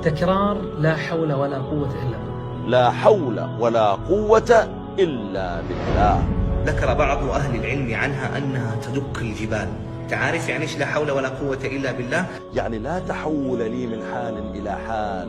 تكرار لا حول ولا قوة إلا بالله. لا حول ولا قوة إلا بالله. ذكر بعض أهل العلم عنها أنها تدك الجبال. تعرف يعني إيش لا حول ولا قوة إلا بالله؟ يعني لا تحول لي من حال إلى حال،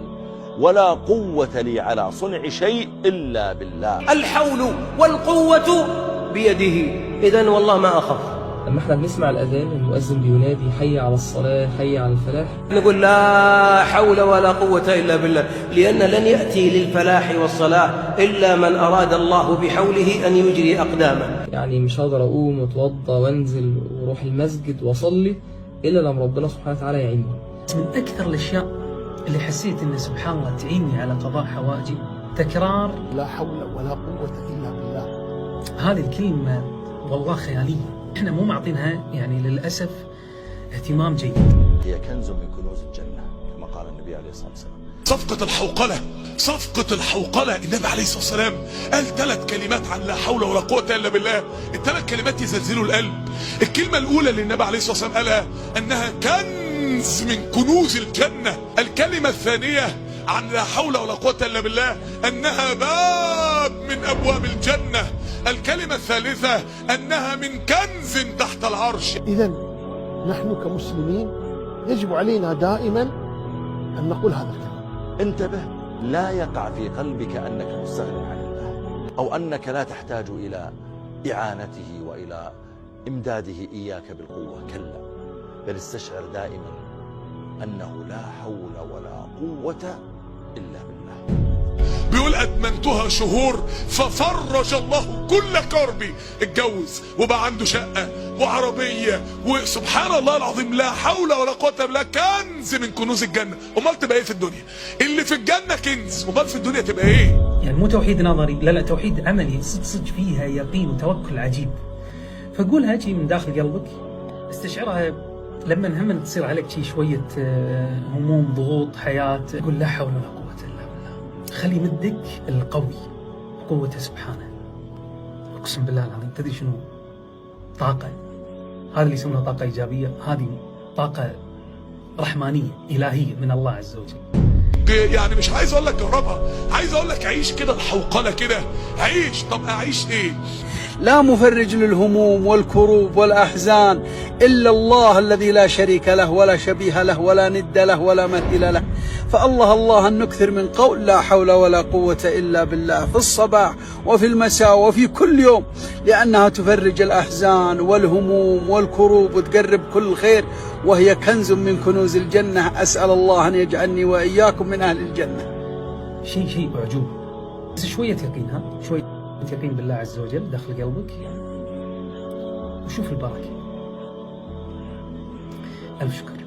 ولا قوة لي على صنع شيء إلا بالله. الحول والقوة بيده. إذن والله ما أخف. لما احنا بنسمع الأذان المؤذن بينادي حي على الصلاة حي على الفلاح، نقول لا حول ولا قوة إلا بالله، لأن لن يأتي للفلاح والصلاة إلا من أراد الله بحوله أن يجري أقدامه. يعني مش هقدر أقوم وأتوضى وأنزل وأروح المسجد وأصلي إلا لما ربنا سبحانه وتعالى يعيني. من أكثر الأشياء اللي حسيت إن سبحان الله تعيني على قضاء حوائجي تكرار لا حول ولا قوة إلا بالله. هذه الكلمة والله خيالية، احنا مو معطينها يعني للأسف اهتمام جيد. هي كنز من كنوز الجنة كما قال النبي عليه الصلاة والسلام. صفقة الحوقلة، صفقة الحوقلة. النبي عليه الصلاة والسلام قال 3 كلمات عن لا حول ولا قوة إلا بالله. ال3 كلمات يزلزلوا القلب. الكلمة الأولى اللي النبي عليه الصلاة والسلام قالها أنها كنز من كنوز الجنة. الكلمة الثانية عن لا حول ولا قوة إلا بالله أنها باب من أبواب الجنة. الكلمة الثالثة أنها من كنز تحت العرش. إذن نحن كمسلمين يجب علينا دائما أن نقول هذا الكلام. انتبه، لا يقع في قلبك أنك مستغن عن الله، أو أنك لا تحتاج إلى إعانته وإلى إمداده إياك بالقوة. كلا، بل استشعر دائما أنه لا حول ولا قوة إلا بالله. بيقول أدمنتها شهور ففرج الله كل كربي. اتجوز وبقى عنده شقة وعربية، وسبحان الله العظيم لا حول ولا قوة إلا بالله. كنز من كنوز الجنة. امال تبقى ايه في الدنيا؟ اللي في الجنة كنز، امال في الدنيا تبقى ايه؟ يعني مو توحيد نظري، لا توحيد عملي، صدق فيها يقين وتوكل عجيب. فقولها هيك من داخل قلبك، استشعرها لما هم تصير عليك شوية هموم ضغوط حياة، قول لا حول ولا قوة إلا بالله. خلي يمدك القوي قوته سبحانه. اقسم بالله العظيم تدري شنو؟ طاقة. هذا اللي يسمونها طاقة إيجابية، هذه طاقة رحمانية إلهية من الله عز وجل. يعني مش عايز اقول لك جربها، عايز اقول لك عيش كده الحوقلة كده، عيش. طب اعيش ايه؟ لا مفرج للهموم والكروب والأحزان إلا الله الذي لا شريك له ولا شبيه له ولا ند له ولا مثيل له. فالله الله أن نكثر من قول لا حول ولا قوة إلا بالله في الصباح وفي المساء وفي كل يوم، لأنها تفرج الأحزان والهموم والكروب وتقرب كل خير، وهي كنز من كنوز الجنة. أسأل الله أن يجعلني وإياكم من أهل الجنة. شيء أعجوب، بس شوية يقين، شوية يقين بالله عز وجل داخل قلبك، وشوف البركة. ألف شكر.